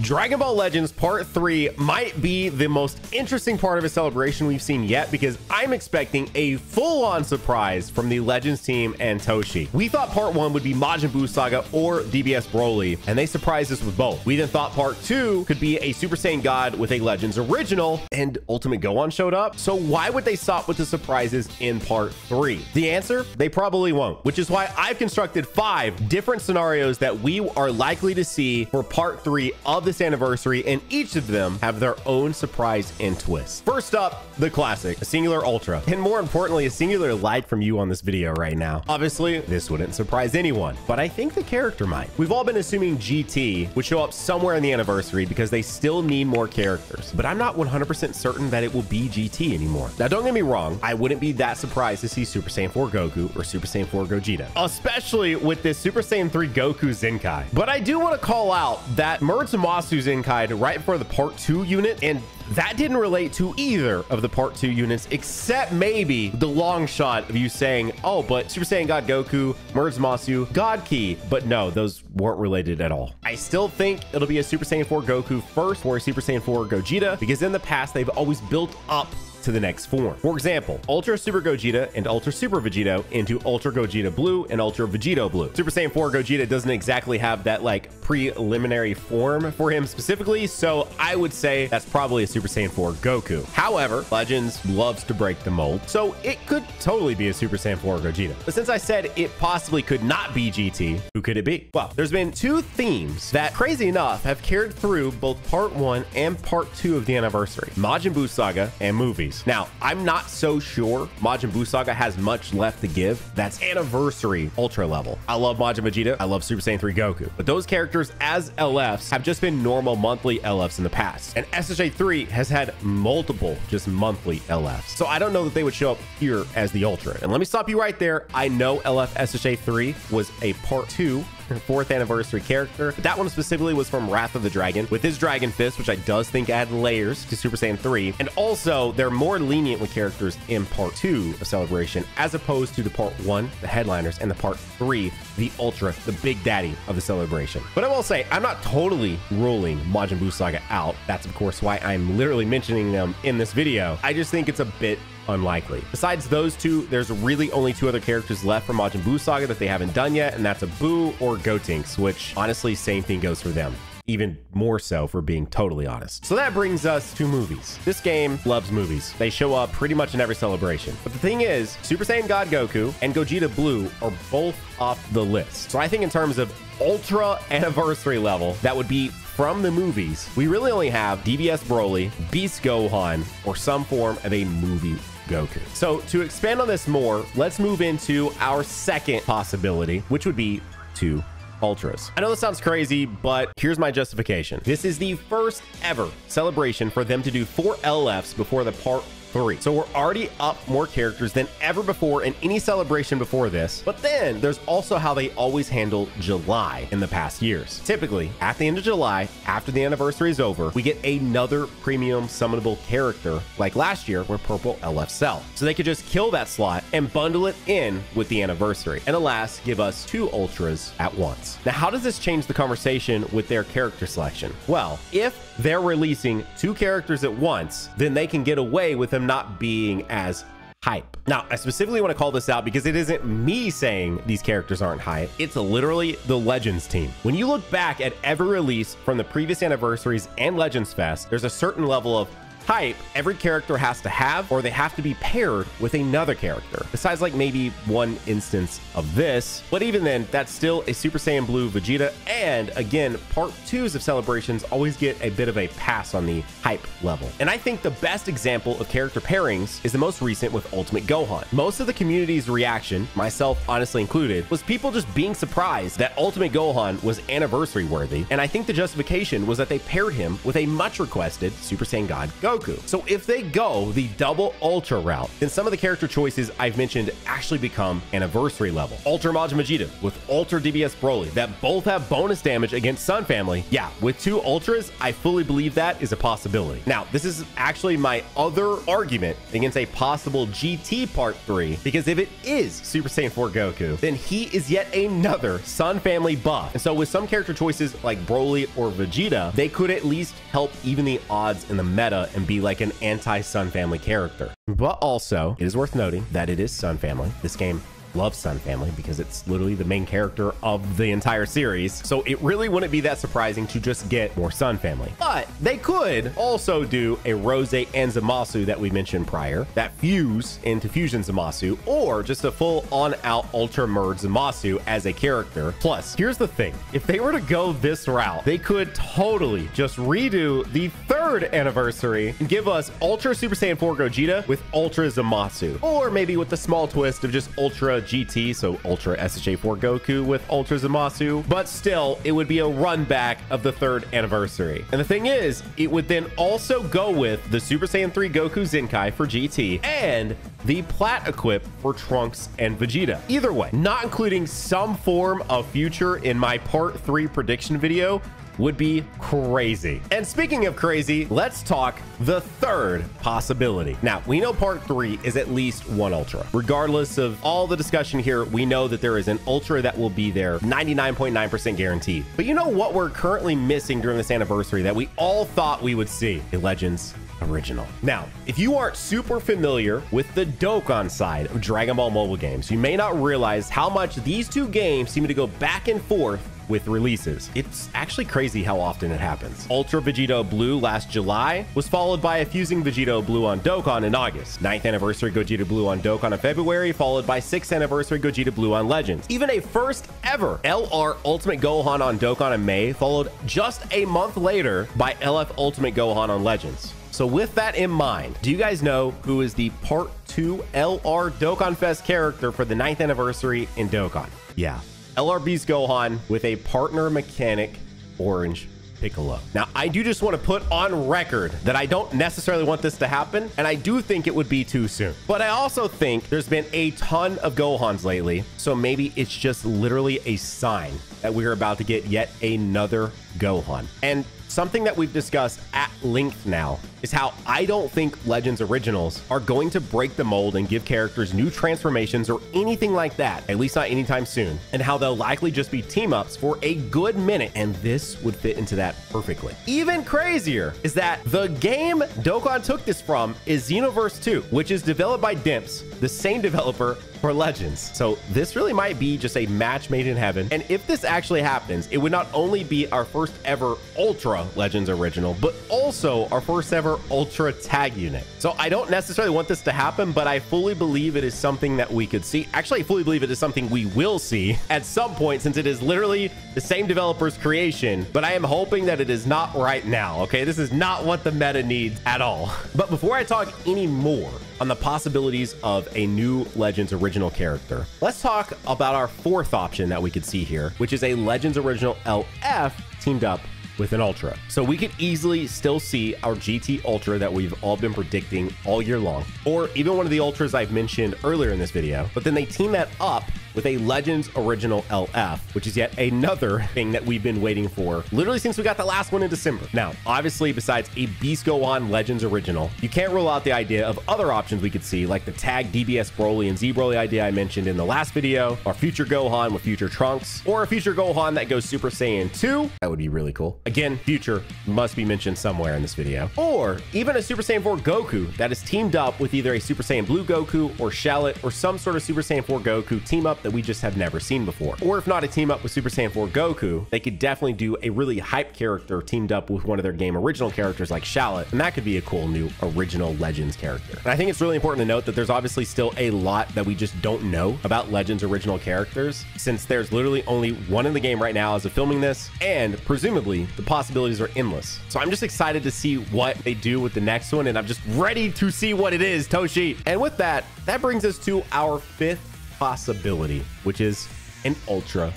Dragon Ball Legends Part 3 might be the most interesting part of a celebration we've seen yet, because I'm expecting a full-on surprise from the Legends team and Toastie. We thought Part 1 would be Majin Buu Saga or DBS Broly, and they surprised us with both. We then thought Part 2 could be a Super Saiyan God with a Legends original, and Ultimate Gohan showed up. So why would they stop with the surprises in Part 3? The answer, they probably won't, which is why I've constructed 5 different scenarios that we are likely to see for Part 3 of this anniversary, and each of them have their own surprise and twist. First up, the classic, a singular Ultra, and more importantly, a singular light from you on this video right now. Obviously, this wouldn't surprise anyone, but I think the character might. We've all been assuming GT would show up somewhere in the anniversary because they still need more characters, but I'm not 100% certain that it will be GT anymore. Now, don't get me wrong, I wouldn't be that surprised to see Super Saiyan 4 Goku or Super Saiyan 4 Gogeta, especially with this Super Saiyan 3 Goku Zenkai. But I do want to call out that Masu Zenkai right before the Part 2 unit, and that didn't relate to either of the Part 2 units, except maybe the long shot of you saying, oh, but Super Saiyan God Goku, Merge Masu, God Ki. But no, those weren't related at all. I still think it'll be a Super Saiyan 4 Goku first or a Super Saiyan 4 Gogeta, because in the past, they've always built up to the next form. For example, Ultra Super Gogeta and Ultra Super Vegito into Ultra Gogeta Blue and Ultra Vegito Blue. Super Saiyan 4 Gogeta doesn't exactly have that like preliminary form for him specifically, so I would say that's probably a Super Saiyan 4 Goku. However, Legends loves to break the mold, so it could totally be a Super Saiyan 4 Gogeta. But since I said it possibly could not be GT, who could it be? Well, there's been 2 themes that, crazy enough, have carried through both Part 1 and Part 2 of the anniversary: Majin Buu Saga and movies. Now, I'm not so sure Majin Buu Saga has much left to give that's anniversary Ultra level. I love Majin Vegeta, I love Super Saiyan 3 Goku, but those characters as LFs have just been normal monthly LFs in the past, and SSJ 3 has had multiple just monthly LFs. So I don't know that they would show up here as the Ultra. And let me stop you right there. I know LF SSJ 3 was a Part 2 4th anniversary character, but that one specifically was from Wrath of the Dragon with his Dragon Fist, which I does think add layers to Super Saiyan 3. And also, they're more lenient with characters in Part 2 of Celebration, as opposed to the Part 1, the headliners, and the Part 3, the Ultra, the big daddy of the Celebration. But I will say, I'm not totally ruling Majin Buu Saga out. That's, of course, why I'm literally mentioning them in this video. I just think it's a bit unlikely. Besides those 2, there's really only 2 other characters left from Majin Buu Saga that they haven't done yet, and that's a Buu or Gotenks, which honestly, same thing goes for them. Even more so, for being totally honest. So that brings us to movies. This game loves movies. They show up pretty much in every celebration. But the thing is, Super Saiyan God Goku and Gogeta Blue are both off the list. So I think in terms of Ultra anniversary level, that would be from the movies, we really only have DBS Broly, Beast Gohan, or some form of a movie Goku. So to expand on this more, let's move into our second possibility, which would be 2 Ultras. I know this sounds crazy, but here's my justification. This is the first ever celebration for them to do 4 LFs before the Part 3. So we're already up more characters than ever before in any celebration before this. But then there's also how they always handle July in the past years. Typically, at the end of July, after the anniversary is over, we get another premium summonable character, like last year where Purple LF Cell. So they could just kill that slot and bundle it in with the anniversary, and alas, give us 2 Ultras at once. Now, how does this change the conversation with their character selection? Well, if they're releasing 2 characters at once, then they can get away with them not being as hype. Now, I specifically want to call this out because it isn't me saying these characters aren't hype. It's literally the Legends team. When you look back at every release from the previous anniversaries and Legends Fest, there's a certain level of hype every character has to have, or they have to be paired with another character, besides like maybe one instance of this. But even then, that's still a Super Saiyan Blue Vegeta, and again, Part 2s of celebrations always get a bit of a pass on the hype level. And I think the best example of character pairings is the most recent with Ultimate Gohan. Most of the community's reaction, myself honestly included, was people just being surprised that Ultimate Gohan was anniversary worthy, and I think the justification was that they paired him with a much requested Super Saiyan God Goku. Goku. So if they go the double Ultra route, then some of the character choices I've mentioned actually become anniversary level. Ultra Majin Vegeta with Ultra DBS Broly that both have bonus damage against Sun Family. Yeah, with 2 Ultras, I fully believe that is a possibility. Now, this is actually my other argument against a possible GT Part 3, because if it is Super Saiyan 4 Goku, then he is yet another Sun Family buff. And so with some character choices like Broly or Vegeta, they could at least help even the odds in the meta and be like an anti-Sun Family character. But also, it is worth noting that it is Sun Family. This game loves Sun Family because it's literally the main character of the entire series. So it really wouldn't be that surprising to just get more Sun Family. But they could also do a Rose and Zamasu that we mentioned prior that fuse into Fusion Zamasu, or just a full on-out Ultra Merge Zamasu as a character. Plus, here's the thing. If they were to go this route, they could totally just redo the 3rd anniversary and give us Ultra Super Saiyan 4 Gogeta with Ultra Zamasu. Or maybe with the small twist of just Ultra GT, so Ultra SHA4 Goku with Ultra Zamasu, but still, it would be a run back of the 3rd anniversary. And the thing is, it would then also go with the Super Saiyan 3 Goku Zenkai for GT and the Plat equip for Trunks and Vegeta. Either way, not including some form of future in my Part 3 prediction video would be crazy. And speaking of crazy, let's talk the 3rd possibility. Now, we know Part 3 is at least 1 Ultra. Regardless of all the discussion here, we know that there is an Ultra that will be there 99.9% guaranteed. But you know what we're currently missing during this anniversary that we all thought we would see? A Legends Original. Now, if you aren't super familiar with the Dokkan side of Dragon Ball mobile games, you may not realize how much these 2 games seem to go back and forth with releases. It's actually crazy how often it happens. Ultra Vegito Blue last July was followed by a Fusing Vegito Blue on Dokkan in August. 9th Anniversary Gogeta Blue on Dokkan in February, followed by 6th Anniversary Gogeta Blue on Legends. Even a first ever LR Ultimate Gohan on Dokkan in May, followed just a month later by LF Ultimate Gohan on Legends. So with that in mind, do you guys know who is the Part 2 LR Dokkan Fest character for the 9th anniversary in Dokkan? Yeah, LRB's Gohan with a partner mechanic Orange Piccolo. Now, I do just want to put on record that I don't necessarily want this to happen, and I do think it would be too soon. But I also think there's been a ton of Gohans lately, so maybe it's just literally a sign that we're about to get yet another Gohan. And something that we've discussed at length now is how I don't think Legends Originals are going to break the mold and give characters new transformations or anything like that, at least not anytime soon, and how they'll likely just be team-ups for a good minute, and this would fit into that perfectly. Even crazier is that the game Dokkan took this from is Xenoverse 2, which is developed by Dimps, the same developer for Legends. So this really might be just a match made in heaven, and if this actually happens, it would not only be our first ever Ultra Legends Original, but also our first ever Ultra Tag Unit. So I don't necessarily want this to happen, but I fully believe it is something that we could see. Actually, I fully believe it is something we will see at some point, since it is literally the same developer's creation, but I am hoping that it is not right now, okay? This is not what the meta needs at all. But before I talk any more on the possibilities of a new Legends Original character, let's talk about our 4th option that we could see here, which is a Legends Original LF teamed up with an Ultra. So we could easily still see our GT Ultra that we've all been predicting all year long, or even one of the Ultras I've mentioned earlier in this video, but then they team that up with a Legends Original LF, which is yet another thing that we've been waiting for literally since we got the last one in December. Now, obviously, besides a Beast Gohan Legends Original, you can't rule out the idea of other options we could see, like the Tag DBS Broly and Z Broly idea I mentioned in the last video, or future Gohan with future Trunks, or a future Gohan that goes Super Saiyan 2. That would be really cool. Again, future must be mentioned somewhere in this video. Or even a Super Saiyan 4 Goku that is teamed up with either a Super Saiyan Blue Goku or Shallot, or some sort of Super Saiyan 4 Goku team up that we just have never seen before. Or if not a team up with Super Saiyan 4 Goku, they could definitely do a really hype character teamed up with one of their game original characters like Shallot, and that could be a cool new original Legends character. And I think it's really important to note that there's obviously still a lot that we just don't know about Legends original characters, since there's literally only one in the game right now as of filming this, and presumably the possibilities are endless. So I'm just excited to see what they do with the next one, and I'm just ready to see what it is, Toshi. And with that, that brings us to our 5th possibility, which is an Ultra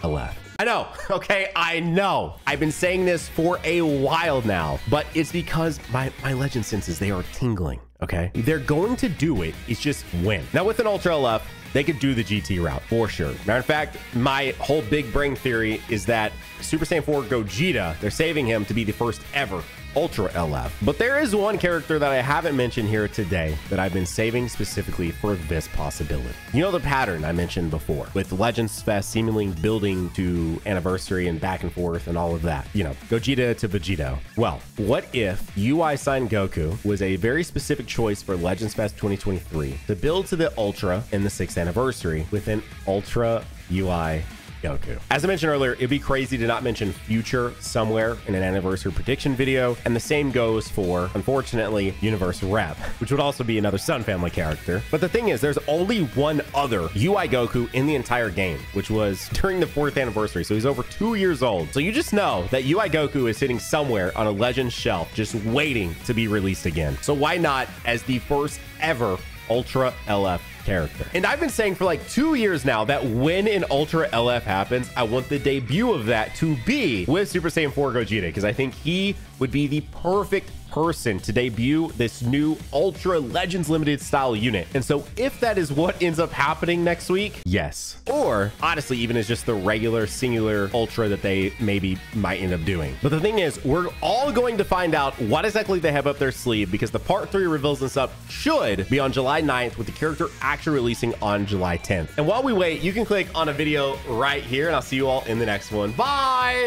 LF. I know, okay, I know. I've been saying this for a while now, but it's because my legend senses, they are tingling, okay? They're going to do it, it's just when. Now with an Ultra LF, they could do the GT route for sure. Matter of fact, my whole big brain theory is that Super Saiyan 4 Gogeta, they're saving him to be the first ever Ultra LF. But there is one character that I haven't mentioned here today that I've been saving specifically for this possibility. You know the pattern I mentioned before with Legends Fest seemingly building to anniversary and back and forth and all of that. You know, Gogeta to Vegito. Well, what if UI Sign Goku was a very specific choice for Legends Fest 2023 to build to the Ultra in the 6th anniversary with an Ultra UI Goku? As I mentioned earlier, it'd be crazy to not mention Future somewhere in an anniversary prediction video, and the same goes for, unfortunately, Universe Rep, which would also be another Sun Family character. But the thing is, there's only one other UI Goku in the entire game, which was during the 4th anniversary, so he's over 2 years old. So you just know that UI Goku is sitting somewhere on a Legends shelf, just waiting to be released again. So why not as the first ever Ultra LF character? And I've been saying for like 2 years now that when an Ultra LF happens, I want the debut of that to be with Super Saiyan 4 Gogeta, because I think he would be the perfect person to debut this new Ultra Legends Limited style unit. And so if that is what ends up happening next week, yes. Or honestly, even as just the regular singular Ultra that they maybe might end up doing. But the thing is, we're all going to find out what exactly they have up their sleeve, because the part 3 reveals and stuff should be on July 9th with the character actually releasing on July 10th. And while we wait, you can click on a video right here and I'll see you all in the next one. Bye.